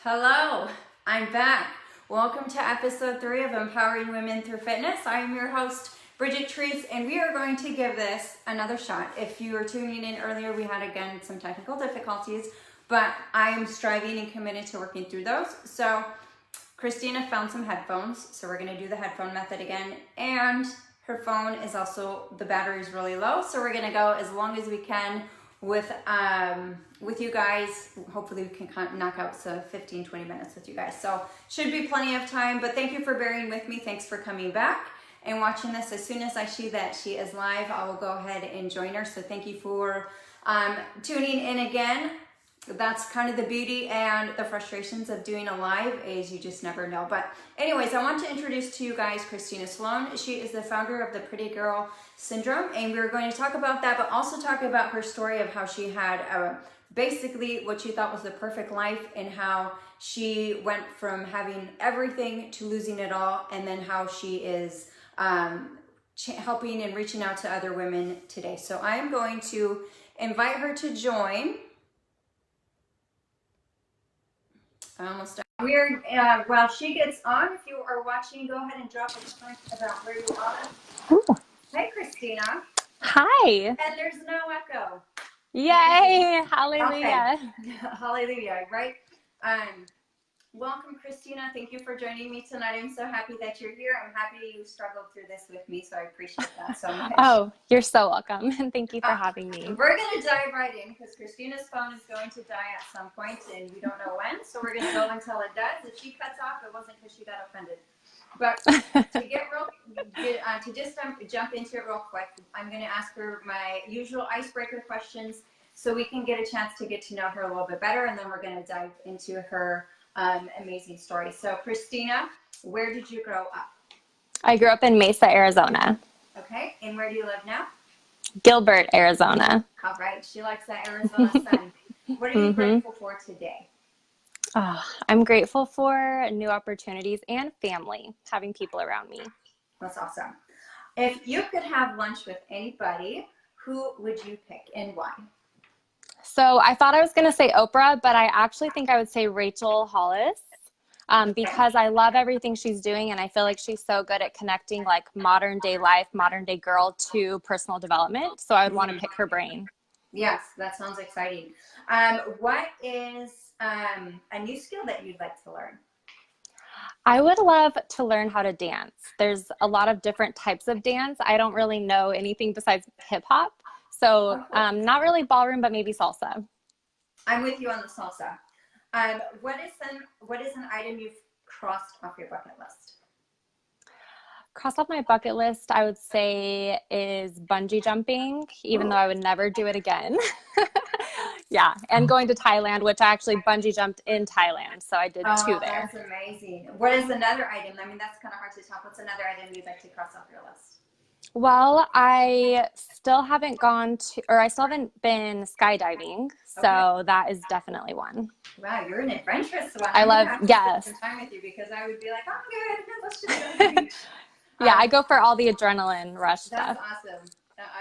Hello, I'm back. Welcome to episode 3 of Empowering Women Through Fitness. I am your host, Bridget, Therese, and we are going to give this another shot. If you were tuning in earlier, we had again some technical difficulties, but I am striving and committed to working through those. So Krystina found some headphones, so we're going to do the headphone method again, and her phone is also, the battery is really low, so we're going to go as long as we can with you guys. Hopefully we can knock out 15-20 minutes with you guys, so should be plenty of time. But thank you for bearing with me. Thanks for coming back and watching this. As soon as I see that she is live, I will go ahead and join her. So thank you for tuning in again. That's kind of the beauty and the frustrations of doing a live, is you just never know. But anyways, I want to introduce to you guys Krystina Sloan. She is the founder of the Pretty Girl Syndrome, and we're going to talk about that, but also talk about her story of how she had basically what she thought was the perfect life, and how she went from having everything to losing it all, and then how she is helping and reaching out to other women today. So I'm going to invite her to join. Almost done. We're while she gets on, if you are watching, go ahead and drop a comment about where you are. Ooh. Hey, Krystina. Hi. And there's no echo. Yay. Hallelujah. Okay. Hallelujah, right? Welcome, Krystina. Thank you for joining me tonight. I'm so happy that you're here. I'm happy you struggled through this with me, so I appreciate that so much. Oh, you're so welcome. And thank you for having me. We're going to dive right in because Krystina's phone is going to die at some point, and we don't know when. So we're going to go until it does. If she cuts off, it wasn't because she got offended. But to just jump into it real quick, I'm going to ask her my usual icebreaker questions so we can get a chance to get to know her a little bit better, and then we're going to dive into her amazing story. So, Krystina, where did you grow up? I grew up in Mesa, Arizona. Okay, and where do you live now? Gilbert, Arizona. All right, she likes that Arizona sun. What are you grateful for today? Oh, I'm grateful for new opportunities and family, having people around me. That's awesome. If you could have lunch with anybody, who would you pick and why? So I thought I was going to say Oprah, but I actually think I would say Rachel Hollis. Because I love everything she's doing, and I feel like she's so good at connecting like modern day life, modern day girl to personal development. So I would want to pick her brain. Yes, that sounds exciting. What is a new skill that you'd like to learn? I would love to learn how to dance. There's a lot of different types of dance. I don't really know anything besides hip hop. So not really ballroom, but maybe salsa. I'm with you on the salsa. What is an item you've crossed off your bucket list? Crossed off my bucket list, I would say, is bungee jumping, even though I would never do it again. Yeah, and going to Thailand, which I actually bungee jumped in Thailand, so I did 2 there. That's amazing. What is another item? I mean, that's kind of hard to top. What's another item you'd like to cross off your list? Well, I still haven't been skydiving, so that is definitely one. Wow, you're an adventurous one. I love, yes. Spend some time with you because I would be like, I'm good. Let's just go to the beach. Yeah, I go for all the adrenaline rush stuff. That's awesome.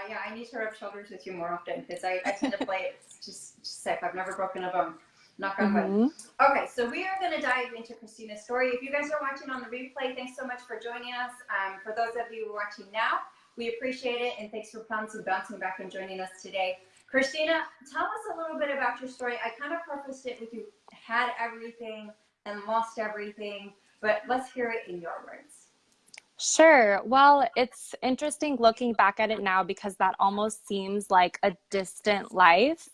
Yeah, I need to rub shoulders with you more often because I tend to play it just sick. I've never broken a bone. Knock on wood. Okay, so we are going to dive into Krystina's story. If you guys are watching on the replay, thanks so much for joining us. For those of you who are watching now, we appreciate it, and thanks for bouncing back and joining us today. Krystina, tell us a little bit about your story. I kind of prefaced it with you had everything and lost everything, but let's hear it in your words. Sure. Well, it's interesting looking back at it now because that almost seems like a distant life.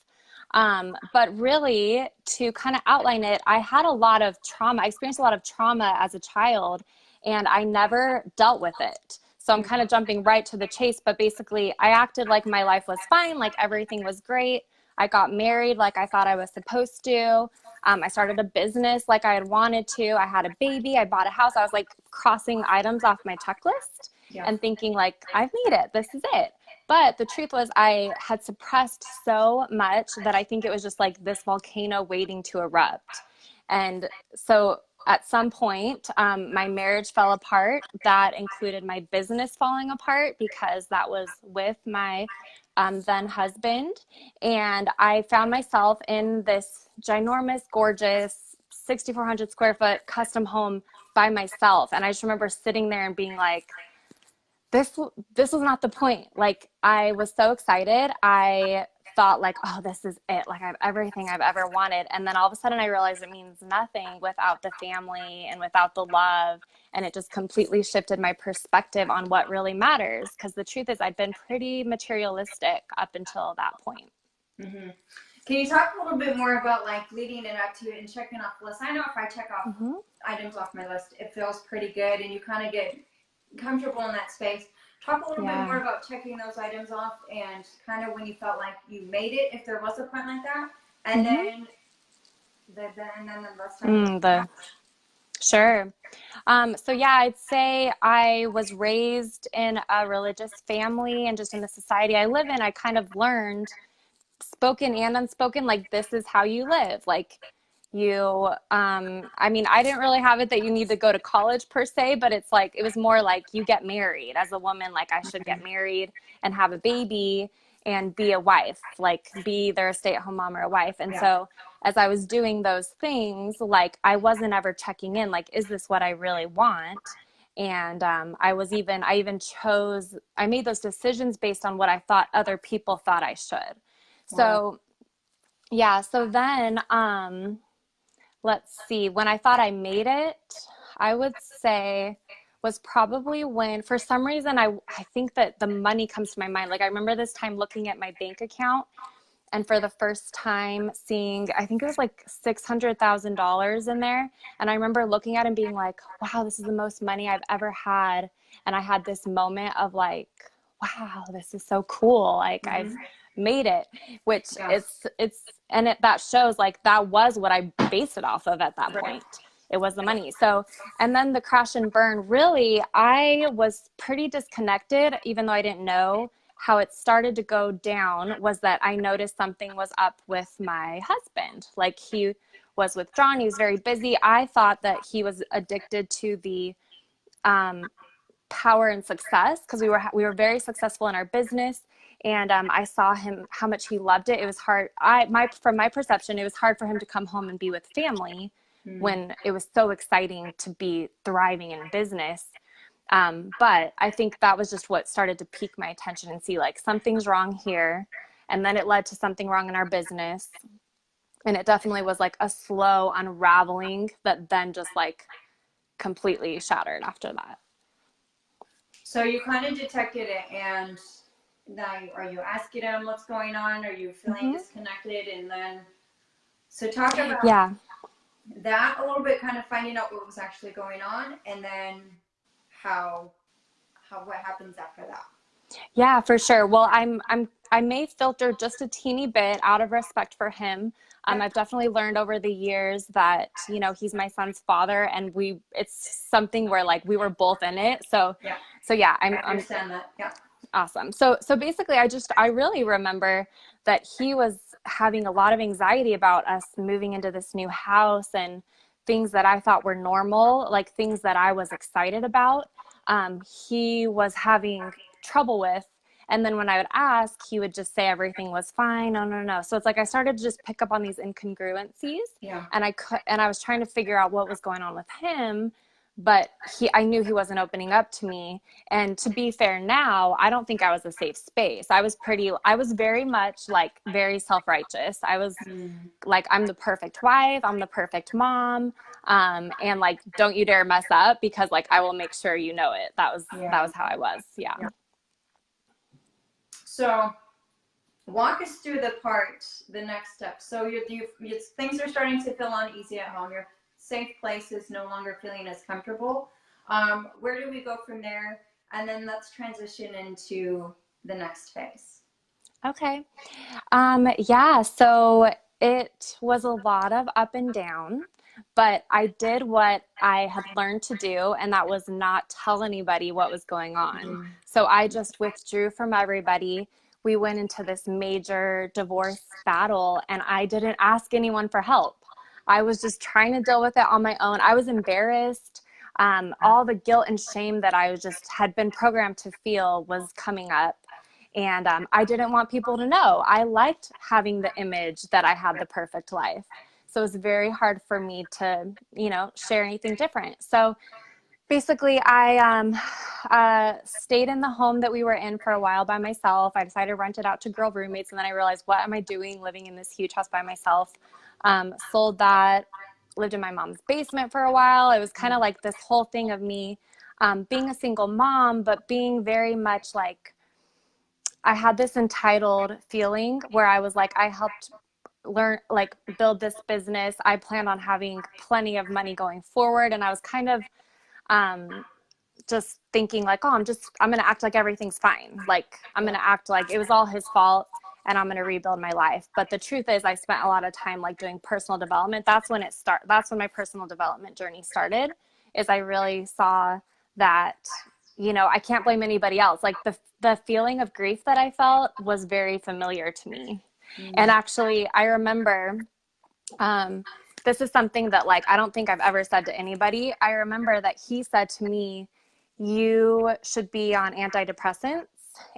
But really, to kind of outline it, I had a lot of trauma. I experienced a lot of trauma as a child, and I never dealt with it. So I'm kind of jumping right to the chase, but basically I acted like my life was fine, like everything was great. I got married like I thought I was supposed to. I started a business like I had wanted to. I had a baby. I bought a house. I was like crossing items off my checklist and thinking like, I've made it. This is it. But the truth was I had suppressed so much that I think it was just like this volcano waiting to erupt. And so at some point, my marriage fell apart. That included my business falling apart because that was with my then husband. And I found myself in this ginormous, gorgeous, 6,400 square foot custom home by myself. And I just remember sitting there and being like, this was not the point. Like, I was so excited. I thought like, oh, this is it. Like, I have everything I've ever wanted. And then all of a sudden I realized it means nothing without the family and without the love. And it just completely shifted my perspective on what really matters. Because the truth is, I'd been pretty materialistic up until that point. Mm-hmm. Can you talk a little bit more about like leading it up to it and checking off lists? I know if I check off items off my list, it feels pretty good and you kind of get comfortable in that space. Talk a little bit more about checking those items off and kind of when you felt like you made it, if there was a point like that, and then let's talk about Sure. So yeah, I'd say I was raised in a religious family and just in the society I live in, I kind of learned, spoken and unspoken, like this is how you live. Like you, I mean, I didn't really have it that you need to go to college per se, but it's like, it was more like you get married as a woman, like I should get married and have a baby and be a wife, like be either a stay-at-home mom or a wife. And so as I was doing those things, like I wasn't ever checking in, like, is this what I really want? And I made those decisions based on what I thought other people thought I should. So yeah, so then let's see, when I thought I made it, I would say was probably when, for some reason, I think that the money comes to my mind. Like I remember this time looking at my bank account and for the first time seeing, I think it was like $600,000 in there. And I remember looking at it and being like, wow, this is the most money I've ever had. And I had this moment of like, wow, this is so cool. Like I've made it, which that shows like that was what I based it off of at that point. It was the money. So, and then the crash and burn, really, I was pretty disconnected, even though I didn't know how it started to go down, was that I noticed something was up with my husband. Like he was withdrawn. He was very busy. I thought that he was addicted to the power and success because we were very successful in our business. And I saw him, how much he loved it. It was hard. From my perception, it was hard for him to come home and be with family when it was so exciting to be thriving in business. But I think that was just what started to pique my attention and see like something's wrong here. And then it led to something wrong in our business. And it definitely was like a slow unraveling that then just like completely shattered after that. So you kind of detected it, and now are you asking him what's going on? Are you feeling disconnected? And then, so talk about that a little bit, kind of finding out what was actually going on, and then what happens after that. Yeah, for sure. Well, I may filter just a teeny bit out of respect for him. I've definitely learned over the years that, you know, he's my son's father, and it's something where like we were both in it. So yeah, I understand that. Yeah. Awesome. So basically I really remember that he was having a lot of anxiety about us moving into this new house and things that I thought were normal, like things that I was excited about. He was having trouble with. And then when I would ask, he would just say everything was fine. No. So it's like I started to just pick up on these incongruencies. Yeah. And I was trying to figure out what was going on with him, but I knew he wasn't opening up to me. And to be fair now, I don't think I was a safe space. I was very much like very self-righteous. I was like, I'm the perfect wife. I'm the perfect mom. And like, don't you dare mess up because like, I will make sure you know it. That was how I was. Yeah. So walk us through the next step. So things are starting to feel uneasy at home. Your safe place is no longer feeling as comfortable. Where do we go from there? And then let's transition into the next phase. Okay. Yeah, so it was a lot of up and down, but I did what I had learned to do, and that was not tell anybody what was going on. So I just withdrew from everybody. We went into this major divorce battle, and I didn't ask anyone for help. I was just trying to deal with it on my own. I was embarrassed. All the guilt and shame that I had been programmed to feel was coming up. And I didn't want people to know. I liked having the image that I had the perfect life. So it was very hard for me to, you know, share anything different. So basically, I stayed in the home that we were in for a while by myself. I decided to rent it out to girl roommates, and then I realized, what am I doing living in this huge house by myself? Sold that, lived in my mom's basement for a while. It was kind of like this whole thing of me being a single mom, but being very much like, I had this entitled feeling where I was like, I helped learn, like, build this business. I planned on having plenty of money going forward. And I was kind of just thinking like, oh, I'm going to act like everything's fine. Like, I'm going to act like it was all his fault and I'm going to rebuild my life. But the truth is, I spent a lot of time like doing personal development. That's when my personal development journey started, is I really saw that, you know, I can't blame anybody else. Like the feeling of grief that I felt was very familiar to me. And actually, I remember, this is something that like, I don't think I've ever said to anybody. I remember that he said to me, you should be on antidepressants,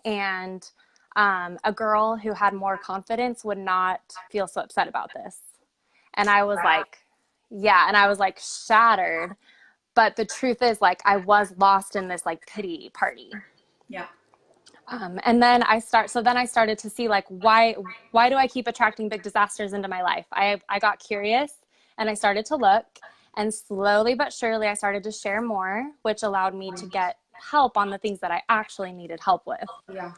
and a girl who had more confidence would not feel so upset about this. And I was like, yeah. And I was like shattered. But the truth is, like, I was lost in this like pity party. Yeah. And then I started to see like, why do I keep attracting big disasters into my life? I got curious and I started to look, and slowly but surely I started to share more, which allowed me to get help on the things that I actually needed help with. Yeah.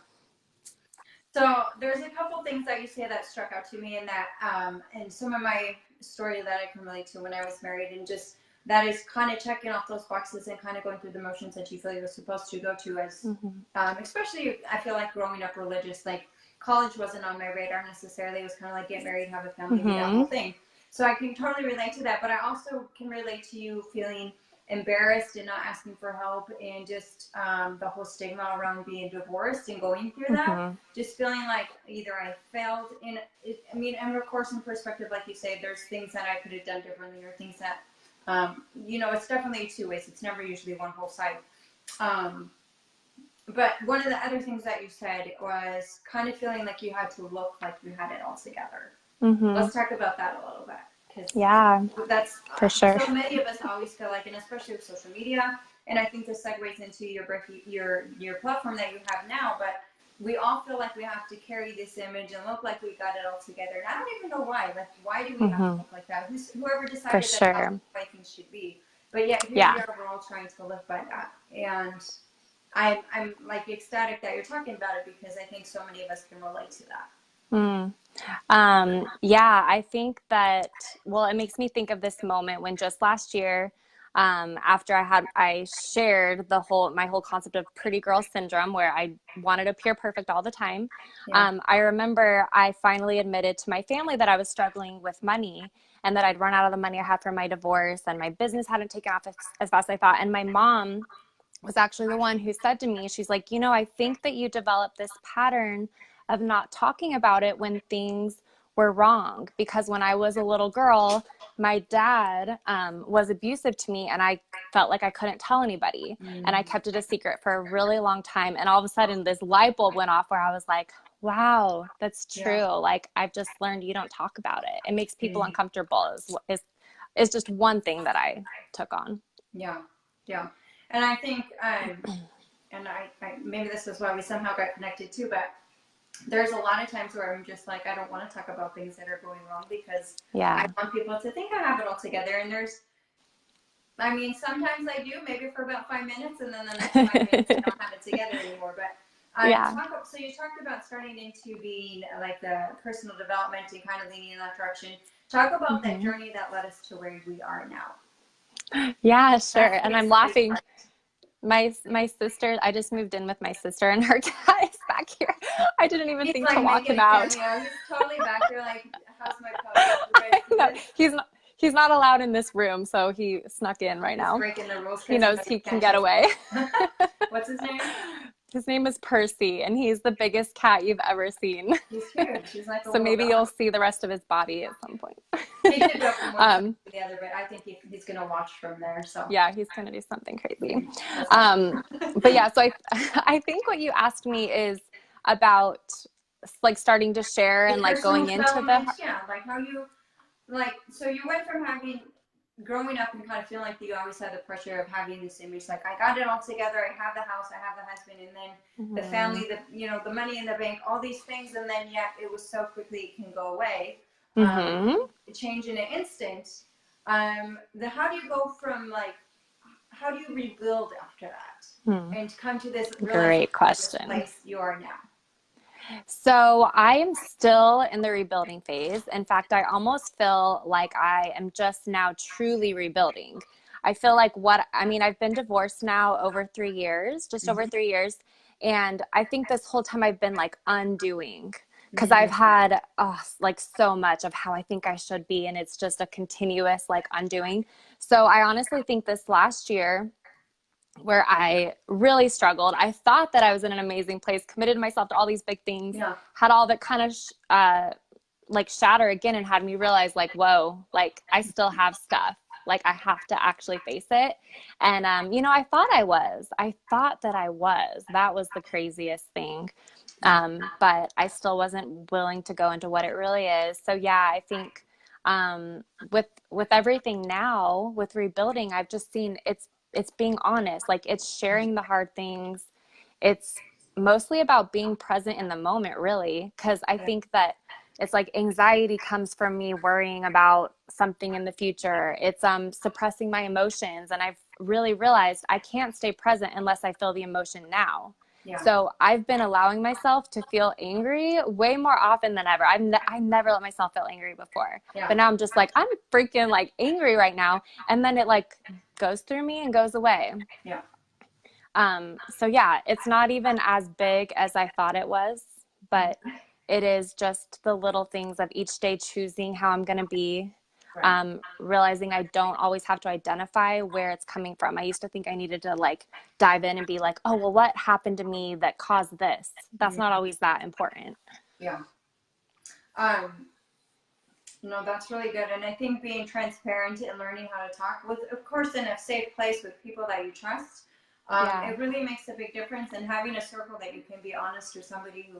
So there's a couple things that you say that struck out to me, and that and some of my story that I can relate to when I was married, and just that is kind of checking off those boxes and kind of going through the motions that you feel you're supposed to go to as, especially I feel like growing up religious, like college wasn't on my radar necessarily. It was kind of like get married, have a family, do that whole thing. So I can totally relate to that, but I also can relate to you feeling embarrassed and not asking for help, and just the whole stigma around being divorced and going through that, just feeling like either I failed in it, I mean, and of course in perspective, like you say, there's things that I could have done differently, or things that you know, it's definitely two ways. It's never usually one whole side. But one of the other things that you said was kind of feeling like you had to look like you had it all together. Let's talk about that a little bit. Yeah, that's for sure. So many of us always feel like, and especially with social media, and I think this segues into your platform that you have now, but we all feel like we have to carry this image and look like we got it all together. And I don't even know why. Like, why do we have to look like that? Whoever decided that's how things should be. But yet here we are, we're all trying to live by that. And I'm like ecstatic that you're talking about it, because I think so many of us can relate to that. Yeah, I think that, well, it makes me think of this moment when just last year, after I shared my whole concept of pretty girl syndrome, where I wanted to appear perfect all the time. I remember I finally admitted to my family that I was struggling with money, and that I'd run out of the money I had from my divorce, and my business hadn't taken off as fast as I thought. And my mom was actually the one who said to me, she's like, you know, I think that you developed this pattern of not talking about it when things were wrong, because when I was a little girl, my dad was abusive to me, and I felt like I couldn't tell anybody, and I kept it a secret for a really long time. And all of a sudden this light bulb went off where I was like, wow, that's true. Like, I've just learned you don't talk about it. It makes people uncomfortable is just one thing that I took on. Yeah. And I think, and I maybe this is why we somehow got connected too, but there's a lot of times where I'm just like, I don't want to talk about things that are going wrong, because I want people to think I have it all together. And I mean, sometimes I do, maybe for about 5 minutes, and then the next 5 minutes I don't have it together anymore. But so you talked about starting into being like the personal development and kind of leaning in that direction. Talk about that journey that led us to where we are now. Yeah, sure. And I'm laughing. My sister, I just moved in with my sister, and her cat is back here. I didn't even think to walk him out. He's totally back here like, how's my puppy? No, he's not allowed in this room, so he snuck in right now. Breaking the rules. He knows he can get away. What's his name? His name is Percy, and he's the biggest cat you've ever seen. He's huge. He's like so maybe you'll see the rest of his body at some point. He did go from one to the other, but I think he's going to watch from there. So yeah, he's going to do something crazy. But yeah, so I think what you asked me is about like starting to share and like going into the like how you like, so you went from growing up and kind of feeling like you always had the pressure of having this image, like, I got it all together, I have the house, I have the husband, and then the family, the money in the bank, all these things, and then yet it was so quickly it can go away. Change in an instant. How do you go from, like, how do you rebuild after that and come to this Great question. place you are now? So I am still in the rebuilding phase. In fact, I almost feel like I am just now truly rebuilding. I feel like I've been divorced now over 3 years, just over 3 years. And I think this whole time I've been like undoing because I've had like so much of how I think I should be. And it's just a continuous like undoing. So I honestly think this last year, where I really struggled. I thought that I was in an amazing place, committed myself to all these big things, had all that kind of like shatter again and had me realize like, whoa, like I still have stuff. Like I have to actually face it. And, I thought that I was. That was the craziest thing. But I still wasn't willing to go into what it really is. So yeah, I think with everything now, with rebuilding, I've just seen it's being honest, like it's sharing the hard things. It's mostly about being present in the moment, really, because I think that it's like anxiety comes from me worrying about something in the future. It's suppressing my emotions, and I've really realized I can't stay present unless I feel the emotion now. So I've been allowing myself to feel angry way more often than ever. I never let myself feel angry before, but now I'm just like, I'm freaking like angry right now. And then it like goes through me and goes away. So yeah, it's not even as big as I thought it was, but it is just the little things of each day choosing how I'm going to be. Realizing I don't always have to identify where it's coming from. I used to think I needed to like dive in and be like, oh, well, what happened to me that caused this? That's not always that important. No, that's really good. And I think being transparent and learning how to talk with, of course, in a safe place with people that you trust, it really makes a big difference. And having a circle that you can be honest, or somebody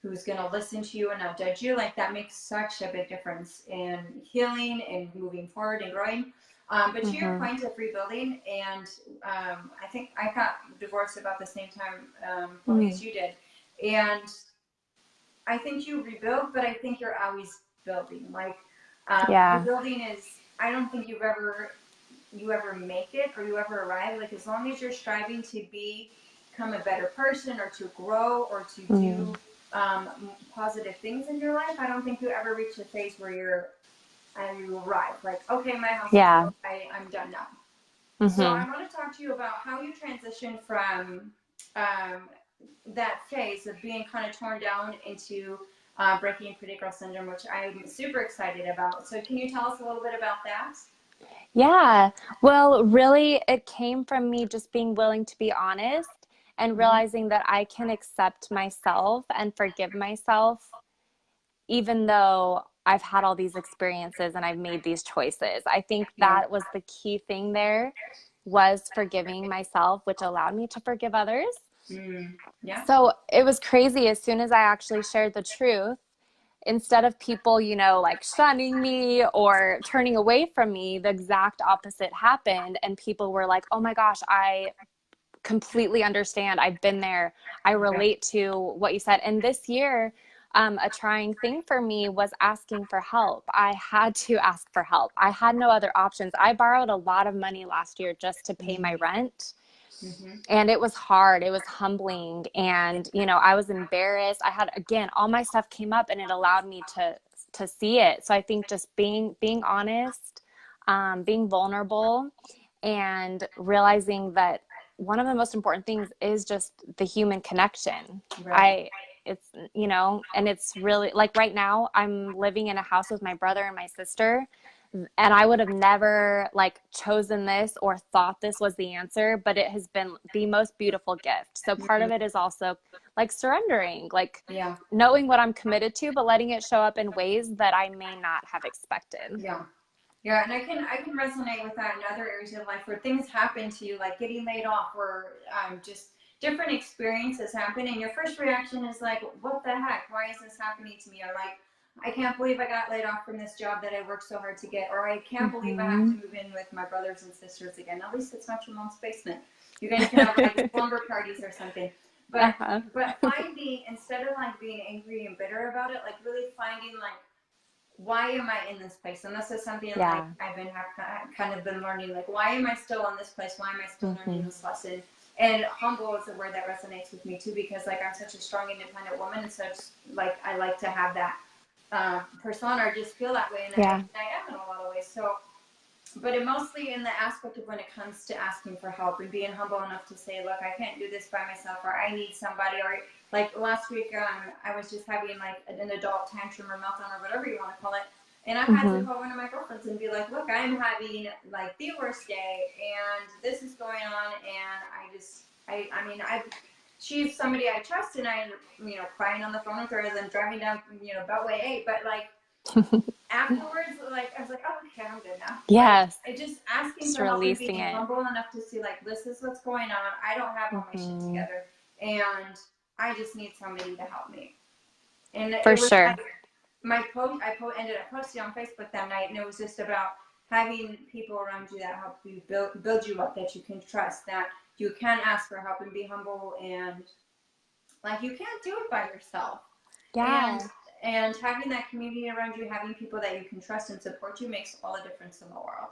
who's going to listen to you and not judge you, like that makes such a big difference in healing and moving forward and growing. But to your point of rebuilding, and I think I got divorced about the same time as you did. And I think you rebuild, but I think you're always building. Like, rebuilding is, I don't think you ever make it or you ever arrive. Like, as long as you're striving to become a better person or to grow or to do positive things in your life, I don't think you ever reach a phase where you arrive. Like, okay, my house is built, I'm done now. So I want to talk to you about how you transitioned from that phase of being kind of torn down into breaking pretty girl syndrome, which I'm super excited about. So can you tell us a little bit about that? Yeah, well, really, it came from me just being willing to be honest and realizing that I can accept myself and forgive myself, even though I've had all these experiences and I've made these choices. I think that was the key thing there, was forgiving myself, which allowed me to forgive others. So it was crazy. As soon as I actually shared the truth, instead of people, like shunning me or turning away from me, the exact opposite happened. And people were like, oh my gosh, I completely understand. I've been there. I relate to what you said. And this year, a trying thing for me was asking for help. I had to ask for help. I had no other options. I borrowed a lot of money last year just to pay my rent. And it was hard. It was humbling. And, I was embarrassed. I had, again, all my stuff came up and it allowed me to see it. So I think just being honest, being vulnerable, and realizing that one of the most important things is just the human connection. It's, and it's really like right now I'm living in a house with my brother and my sister, and I would have never like chosen this or thought this was the answer, but it has been the most beautiful gift. So part of it is also like surrendering, like knowing what I'm committed to, but letting it show up in ways that I may not have expected. Yeah, and I can resonate with that in other areas of life where things happen to you, like getting laid off, or just different experiences happen, and your first reaction is like, what the heck? Why is this happening to me? Or like, I can't believe I got laid off from this job that I worked so hard to get, or I can't believe I have Mm-hmm. to move in with my brothers and sisters again. At least it's not your mom's basement. You guys can have like slumber parties or something. But Uh-huh. finding, instead of like being angry and bitter about it, like really finding like, why am I in this place? And this is something like Yeah. I've been kind of been learning, like, why am I still in this place? Why am I still learning Mm-hmm. this lesson? And humble is a word that resonates with me too, because like I'm such a strong, independent woman, and such like I like to have that persona or just feel that way, and Yeah. I am in a lot of ways. So, but it mostly in the aspect of when it comes to asking for help and being humble enough to say, look, I can't do this by myself, or I need somebody, or like last week, I was just having like an adult tantrum or meltdown or whatever you want to call it. And I had to Mm-hmm. call one of my girlfriends and be like, look, I'm having like the worst day and this is going on. And she's somebody I trust, and I, crying on the phone with her as I'm driving down, Beltway 8. But like afterwards, like I was like, oh, okay, I'm good now. Yes. Like, just asking Just for help and releasing being it. humble enough to see like, this is what's going on. I don't have all my shit together, and I just need somebody to help me. And For it was sure. like my post. Ended up posting on Facebook that night, and it was just about having people around you that help you build you up, that you can trust, that you can ask for help and be humble, and like you can't do it by yourself. Yeah. And having that community around you, having people that you can trust and support you, makes all the difference in the world.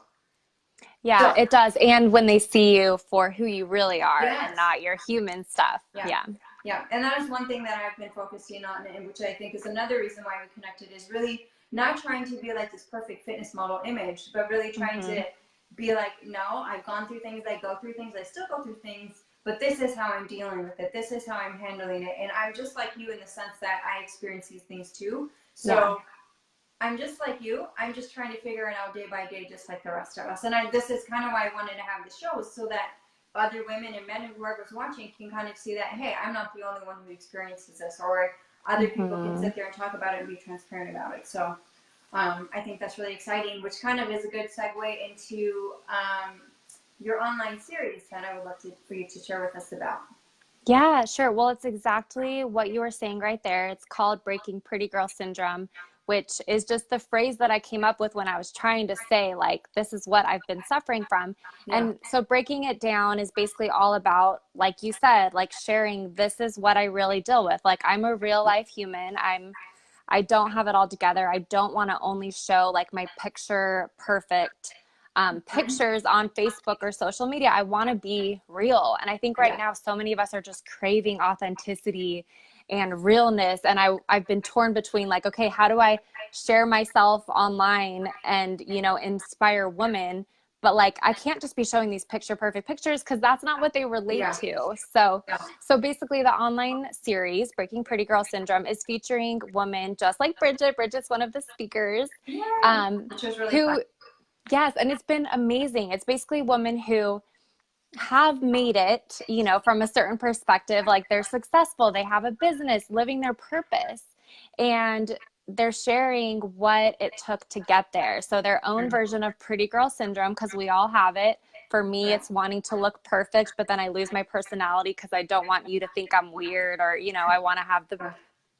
Yeah, So, it does. And when they see you for who you really are and yes. not your human stuff. Yeah. Yeah. And that is one thing that I've been focusing on, and which I think is another reason why we connected, is really not trying to be like this perfect fitness model image, but really trying to be like, no, I've gone through things, I go through things, I still go through things, but this is how I'm dealing with it. This is how I'm handling it. And I'm just like you in the sense that I experience these things too. So I'm just like you. I'm just trying to figure it out day by day, just like the rest of us. And this is kind of why I wanted to have the show, so that other women and men and whoever's watching can kind of see that, hey, I'm not the only one who experiences this, or other people can sit there and talk about it and be transparent about it. So I think that's really exciting, which kind of is a good segue into your online series that I would love for you to share with us about. Yeah, sure. Well, it's exactly what you were saying right there. It's called Breaking Pretty Girl Syndrome, which is just the phrase that I came up with when I was trying to say, like, this is what I've been suffering from. Yeah. And so breaking it down is basically all about, like you said, like sharing, this is what I really deal with. Like, I'm a real life human. I don't have it all together. I don't want to only show like my picture perfect pictures on Facebook or social media. I want to be real. And I think right now, so many of us are just craving authenticity and realness. And I've been torn between like, okay, how do I share myself online and, inspire women? But like, I can't just be showing these picture perfect pictures, because that's not what they relate to. So basically the online series, Breaking Pretty Girl Syndrome, is featuring women just like Bridget. Bridget's one of the speakers. Which was really fun. Yes, and it's been amazing. It's basically women who have made it, from a certain perspective, like they're successful, they have a business, living their purpose, and they're sharing what it took to get there. So their own version of pretty girl syndrome, because we all have it. For me, it's wanting to look perfect, but then I lose my personality because I don't want you to think I'm weird, or, I want to have the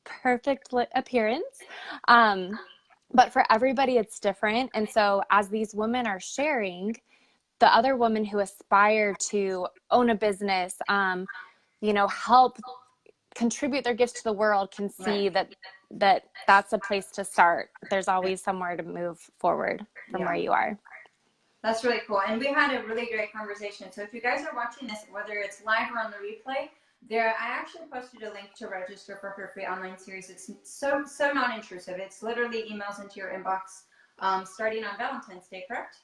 perfect appearance. But for everybody, it's different. And so as these women are sharing, the other women who aspire to own a business, help contribute their gifts to the world, can see that that's a place to start. There's always somewhere to move forward from where you are. That's really cool. And we had a really great conversation. So if you guys are watching this, whether it's live or on the replay, I actually posted a link to register for her free online series. It's so non-intrusive. It's literally emails into your inbox starting on Valentine's Day, correct?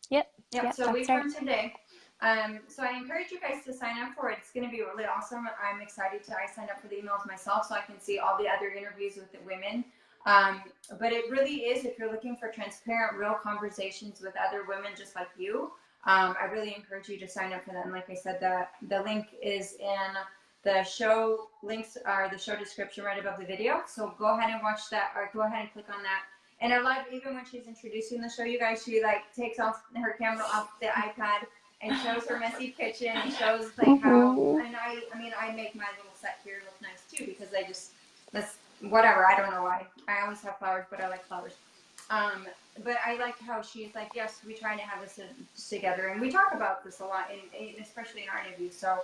Yep. So week from today. So I encourage you guys to sign up for it. It's going to be really awesome. I'm excited I signed up for the emails myself so I can see all the other interviews with the women. But it really is, if you're looking for transparent, real conversations with other women just like you, I really encourage you to sign up for that. And like I said, the link is in the show links, are the show description right above the video. So go ahead and watch that, or go ahead and click on that. And I love, even when she's introducing the show, you guys, she like takes off her camera off the iPad and shows her messy kitchen and shows like how, and I mean, I make my little set here look nice too, because whatever. I don't know why. I always have flowers, but I like flowers. But I like how she's like, yes, we try to have this together, and we talk about this a lot, especially in our interview. So,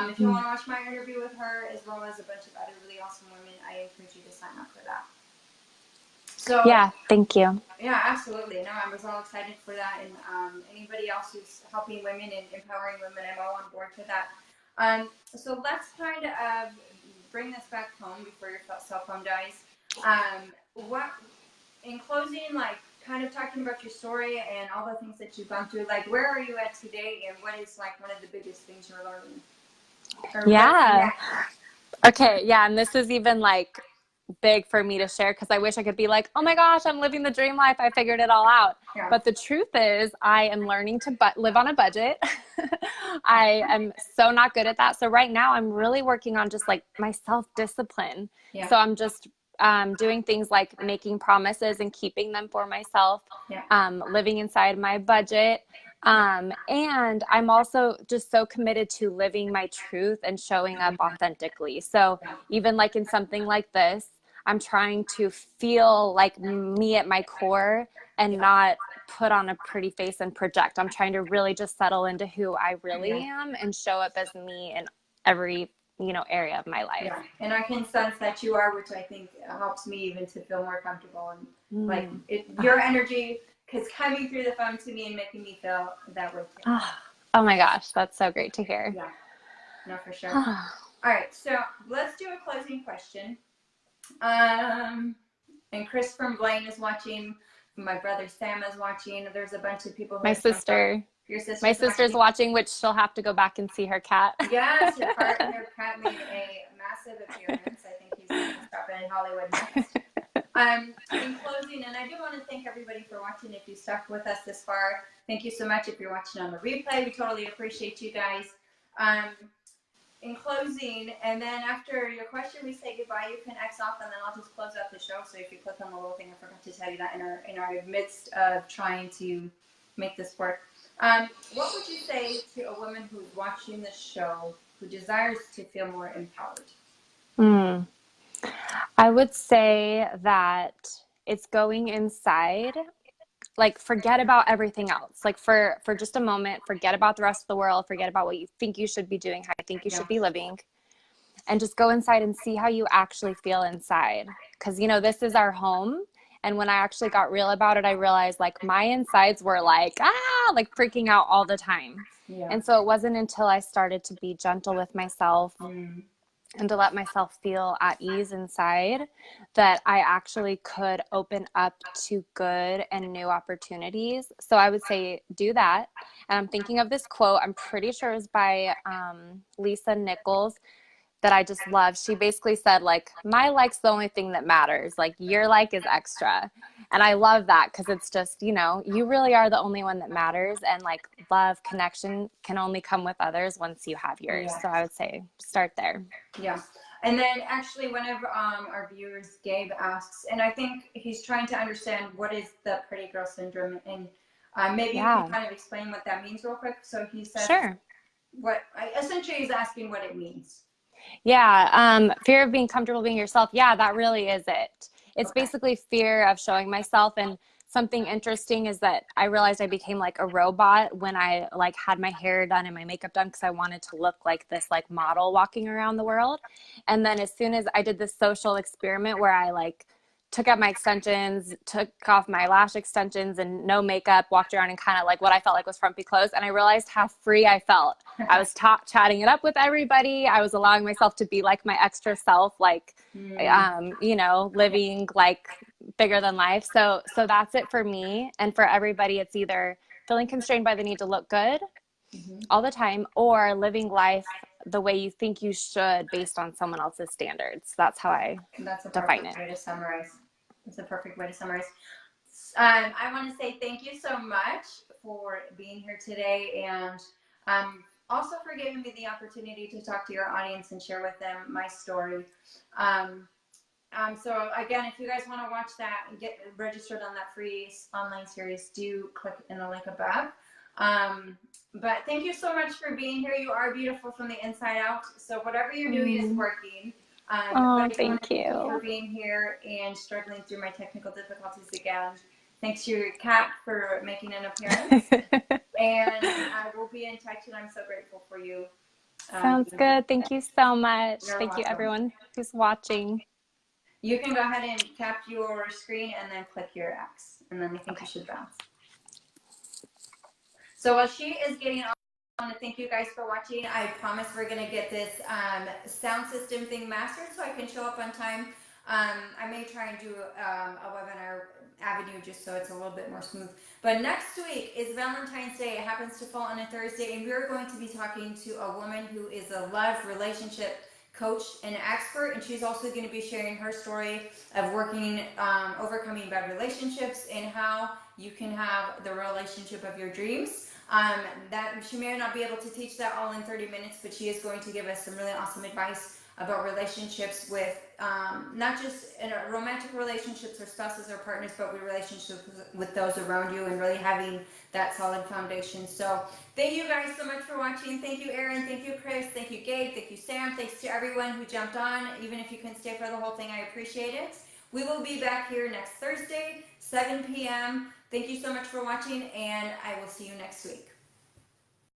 if you want to watch my interview with her, as well as a bunch of other really awesome women, I encourage you to sign up for that. So, Yeah, thank you. yeah, absolutely. No, I was all excited for that, and anybody else who's helping women and empowering women, I'm all on board for that. So let's kind of bring this back home before your cell phone dies. What in closing, like kind of talking about your story and all the things that you've gone through, like where are you at today and what is like one of the biggest things you're learning? Or Yeah. Okay. Yeah. And this is even like big for me to share because I wish I could be like, oh my gosh, I'm living the dream life. I figured it all out. Yeah. But the truth is, I am learning to live on a budget. I am so not good at that. So right now, I'm really working on just like my self-discipline. Yeah. So I'm just doing things like making promises and keeping them for myself, Yeah. living inside my budget. And I'm also just so committed to living my truth and showing up authentically. So even like in something like this, I'm trying to feel like me at my core and not put on a pretty face and project. I'm trying to really just settle into who I really am and show up as me in every, area of my life. Yeah. And I can sense that you are, which I think helps me even to feel more comfortable and like your energy is coming through the phone to me and making me feel that way too. Oh my gosh, that's so great to hear. Yeah. No, for sure. All right, so let's do a closing question. And Chris from Blaine is watching. My brother Sam is watching. There's a bunch of people. My sister. Your sister. My sister's watching, which she'll have to go back and see her cat. Yes, her cat made a massive appearance. I think he's going to stop in Hollywood next. In closing, and I do want to thank everybody for watching. If you stuck with us this far, thank you so much. If you're watching on the replay, we totally appreciate you guys. In closing, and then after your question, we say goodbye. You can X off, and then I'll just close out the show. So if you click on the little thing, I forgot to tell you that in our midst of trying to make this work. What would you say to a woman who's watching this show who desires to feel more empowered? I would say that it's going inside. Like, forget about everything else. Like, for just a moment, forget about the rest of the world. Forget about what you think you should be doing, how you think you should be living. And just go inside and see how you actually feel inside. Because, this is our home. And when I actually got real about it, I realized, like, my insides were like freaking out all the time. Yeah. And so it wasn't until I started to be gentle with myself and to let myself feel at ease inside that I actually could open up to good and new opportunities. So I would say do that. And I'm thinking of this quote. I'm pretty sure it was by Lisa Nichols that I just love. She basically said, like, my like's the only thing that matters. Like, your like is extra. And I love that because it's just, you really are the only one that matters. And like love, connection can only come with others once you have yours. Yeah. So I would say start there. Yeah. And then actually one of our viewers, Gabe, asks, and I think he's trying to understand what is the pretty girl syndrome. And maybe you can kind of explain what that means real quick. So he says, sure. Essentially he's asking what it means. Yeah. Fear of being comfortable being yourself. Yeah, that really is it. It's basically fear of showing myself. And something interesting is that I realized I became like a robot when I like had my hair done and my makeup done because I wanted to look like this like model walking around the world. And then as soon as I did this social experiment where I like took out my extensions, took off my lash extensions and no makeup, walked around in kind of like what I felt like was frumpy clothes. And I realized how free I felt. I was chatting it up with everybody. I was allowing myself to be like my extra self, like, living like bigger than life. So that's it for me. And for everybody, it's either feeling constrained by the need to look good all the time or living life the way you think you should based on someone else's standards. That's how I define it. Way to summarize. That's a perfect way to summarize. I want to say thank you so much for being here today and also for giving me the opportunity to talk to your audience and share with them my story. So again, if you guys want to watch that and get registered on that free online series, do click in the link above. But thank you so much for being here. You are beautiful from the inside out. So whatever you're doing is working. Oh, But again, thank thank you for you. being here and struggling through my technical difficulties again. Thanks to your cat for making an appearance. And I will be in touch, and I'm so grateful for you. Sounds good. Thank you so much. You're Thank you, welcome. everyone who's watching. You can go ahead and tap your screen and then click your X, and then I think you should bounce. So while she is getting on, I want to thank you guys for watching. I promise we're going to get this sound system thing mastered so I can show up on time. I may try and do a webinar avenue just so it's a little bit more smooth. But next week is Valentine's Day. It happens to fall on a Thursday, and we're going to be talking to a woman who is a love relationship coach and expert, and she's also going to be sharing her story of working overcoming bad relationships and how you can have the relationship of your dreams. That she may not be able to teach that all in 30 minutes, but she is going to give us some really awesome advice about relationships with not just in romantic relationships or spouses or partners, but with relationships with those around you and really having that solid foundation. So thank you guys so much for watching. Thank you, Erin. Thank you, Chris. Thank you, Gabe. Thank you, Sam. Thanks to everyone who jumped on. Even if you couldn't stay for the whole thing, I appreciate it. We will be back here next Thursday, 7 p.m. Thank you so much for watching, and I will see you next week.